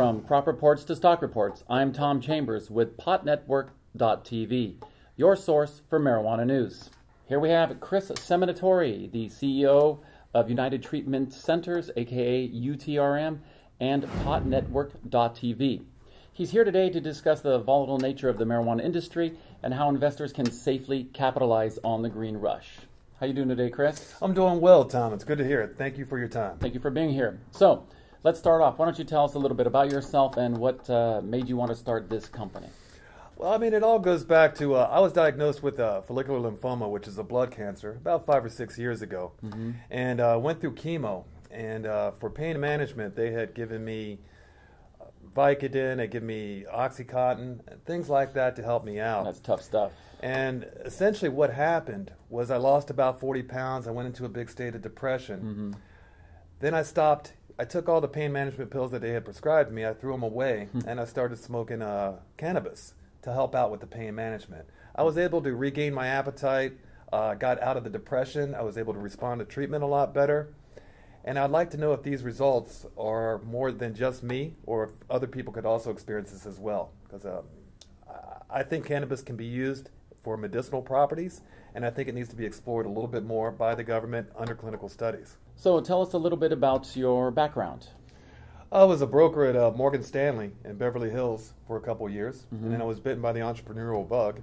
From crop reports to stock reports, I'm Tom Chambers with PotNetwork.tv, your source for marijuana news. Here we have Chris Seminatore, the CEO of United Treatment Centers, aka UTRM, and PotNetwork.tv. He's here today to discuss the volatile nature of the marijuana industry and how investors can safely capitalize on the green rush. How you doing today, Chris? I'm doing well, Tom. It's good to hear it. Thank you for your time. Thank you for being here. So, let's start off. Why don't you tell us a little bit about yourself and what made you want to start this company? Well, I mean, it all goes back to I was diagnosed with follicular lymphoma, which is a blood cancer, about 5 or 6 years ago, and went through chemo. And for pain management, they had given me Vicodin, they give me Oxycontin, and things like that to help me out. That's tough stuff. And essentially what happened was I lost about 40 pounds. I went into a big state of depression. Then I stopped. I took all the pain management pills that they had prescribed me. I threw them away, and I started smoking cannabis to help out with the pain management. I was able to regain my appetite, got out of the depression. I was able to respond to treatment a lot better. And I'd like to know if these results are more than just me, or if other people could also experience this as well. Because I think cannabis can be used for medicinal properties, and I think it needs to be explored a little bit more by the government under clinical studies. So tell us a little bit about your background. I was a broker at Morgan Stanley in Beverly Hills for a couple of years, and then I was bitten by the entrepreneurial bug.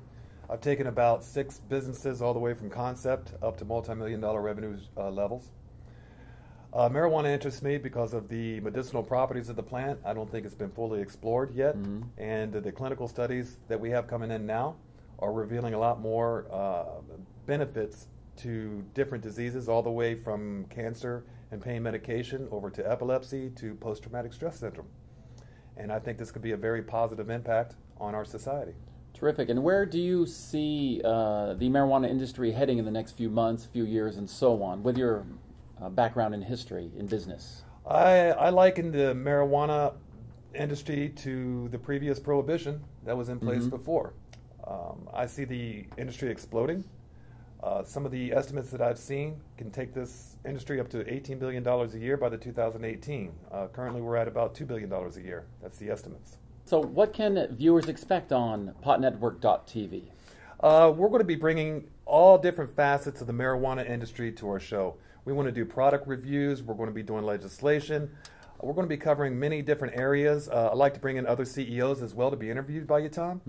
I've taken about 6 businesses all the way from concept up to multi-million-dollar revenue levels. Marijuana interests me because of the medicinal properties of the plant. I don't think it's been fully explored yet, and the clinical studies that we have coming in now are revealing a lot more benefits to different diseases, all the way from cancer and pain medication over to epilepsy to post-traumatic stress syndrome. And I think this could be a very positive impact on our society. Terrific. And where do you see the marijuana industry heading in the next few months, few years, and so on, with your background in history, in business? I liken the marijuana industry to the previous prohibition that was in place before. I see the industry exploding. Some of the estimates that I've seen can take this industry up to $18 billion a year by the 2018. Currently we're at about $2 billion a year. That's the estimates. So what can viewers expect on PotNetwork.tv? We're going to be bringing all different facets of the marijuana industry to our show. We want to do product reviews. We're going to be doing legislation. We're going to be covering many different areas. I'd like to bring in other CEOs as well to be interviewed by you, Tom.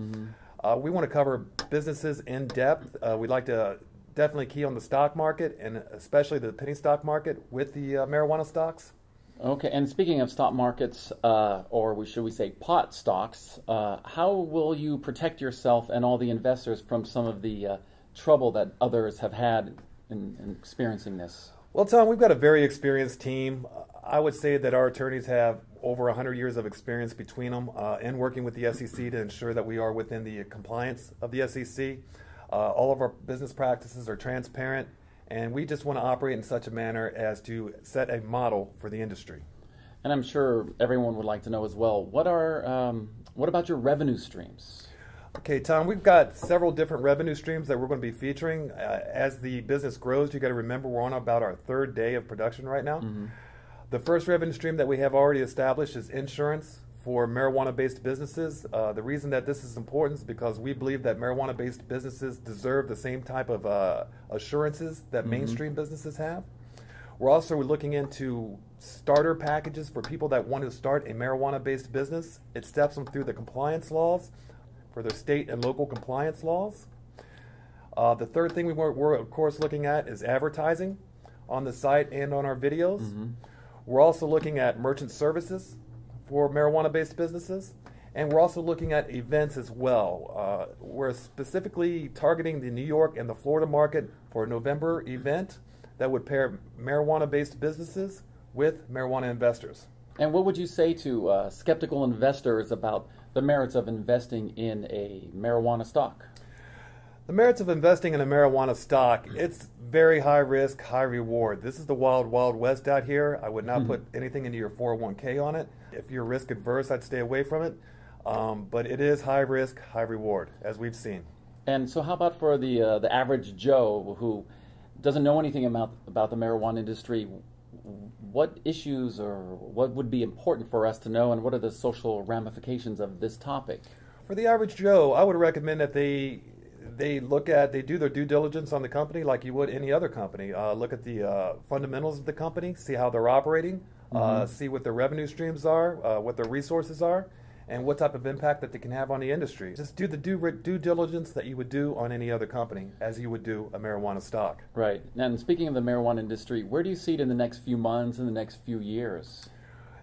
We want to cover businesses in depth. We'd like to definitely key on the stock market, and especially the penny stock market with the marijuana stocks. Okay, and speaking of stock markets, or should we say pot stocks, how will you protect yourself and all the investors from some of the trouble that others have had in experiencing this? Well, Tom, we've got a very experienced team. I would say that our attorneys have over 100 years of experience between them in working with the SEC to ensure that we are within the compliance of the SEC. All of our business practices are transparent, and we just want to operate in such a manner as to set a model for the industry. And I'm sure everyone would like to know as well, what about your revenue streams? Okay, Tom, we've got several different revenue streams that we're going to be featuring. As the business grows, you got to remember we're on about our 3rd day of production right now. The first revenue stream that we have already established is insurance for marijuana-based businesses. The reason that this is important is because we believe that marijuana-based businesses deserve the same type of assurances that mainstream businesses have. We're also looking into starter packages for people that want to start a marijuana-based business. It steps them through the compliance laws for their state and local compliance laws. The third thing we're of course looking at is advertising on the site and on our videos. We're also looking at merchant services for marijuana-based businesses, and we're also looking at events as well. We're specifically targeting the New York and the Florida market for a November event that would pair marijuana-based businesses with marijuana investors. And what would you say to skeptical investors about the merits of investing in a marijuana stock? The merits of investing in a marijuana stock, it's very high risk, high reward. This is the wild, wild west out here. I would not put anything into your 401k on it. If you're risk adverse, I'd stay away from it. But it is high risk, high reward, as we've seen. And so how about for the average Joe who doesn't know anything about the marijuana industry? what issues or what would be important for us to know, and what are the social ramifications of this topic? For the average Joe, I would recommend that they do their due diligence on the company like you would any other company. Look at the fundamentals of the company, see how they're operating, see what their revenue streams are, what their resources are, and what type of impact that they can have on the industry. Just do the due diligence that you would do on any other company, as you would do a marijuana stock. Right. And speaking of the marijuana industry, where do you see it in the next few months, in the next few years?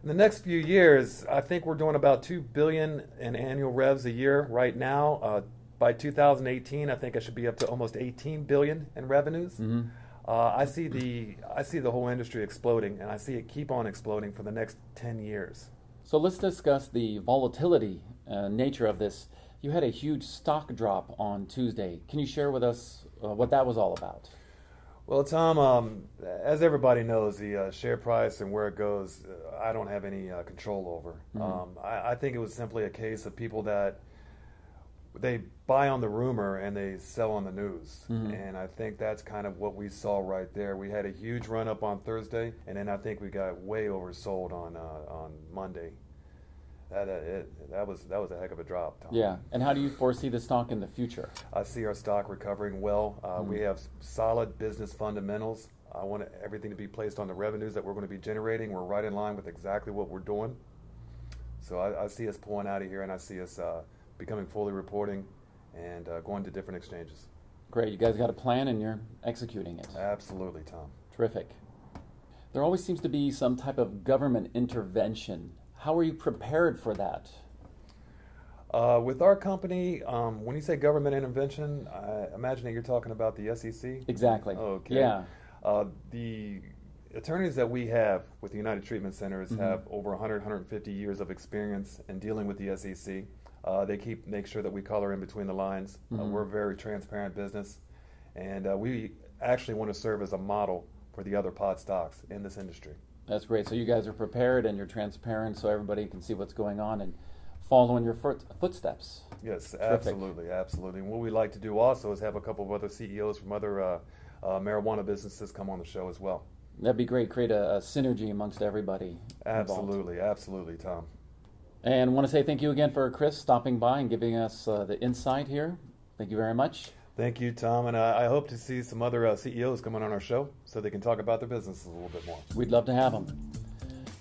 In the next few years, I think we're doing about $2 billion in annual revs a year right now. By 2018, I think I should be up to almost $18 billion in revenues. I see the whole industry exploding, and I see it keep on exploding for the next 10 years. So let's discuss the volatility nature of this. You had a huge stock drop on Tuesday. Can you share with us what that was all about? Well, Tom, as everybody knows, the share price and where it goes, I don't have any control over. I think it was simply a case of people that they buy on the rumor and they sell on the news. And I think that's kind of what we saw right there. We had a huge run up on Thursday, and then I think we got way oversold on Monday. That was a heck of a drop, Tom. Yeah. And how do you foresee the stock in the future? I see our stock recovering well. We have solid business fundamentals. I want everything to be placed on the revenues that we're going to be generating. We're right in line with exactly what we're doing. So I see us pulling out of here, and I see us becoming fully reporting and going to different exchanges. Great. You guys got a plan and you're executing it. Absolutely, Tom. Terrific. There always seems to be some type of government intervention. How are you prepared for that? With our company, when you say government intervention, I imagine that you're talking about the SEC? Exactly. Okay. Yeah. The attorneys that we have with the United Treatment Centers have over 150 years of experience in dealing with the SEC. They make sure that we color in between the lines. We're a very transparent business, and we actually want to serve as a model for the other pod stocks in this industry. That's great. So you guys are prepared and you're transparent so everybody can see what's going on and follow in your footsteps. Yes, Terrific. absolutely, absolutely. And what we like to do also is have a couple of other CEOs from other marijuana businesses come on the show as well. That'd be great. Create a synergy amongst everybody Absolutely, absolutely, Tom. And I want to say thank you again for Chris stopping by and giving us the insight here. Thank you very much. Thank you, Tom, and I hope to see some other CEOs coming on our show so they can talk about their businesses a little bit more. We'd love to have them.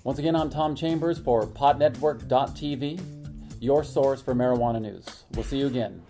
Once again, I'm Tom Chambers for PotNetwork.tv, your source for marijuana news. We'll see you again.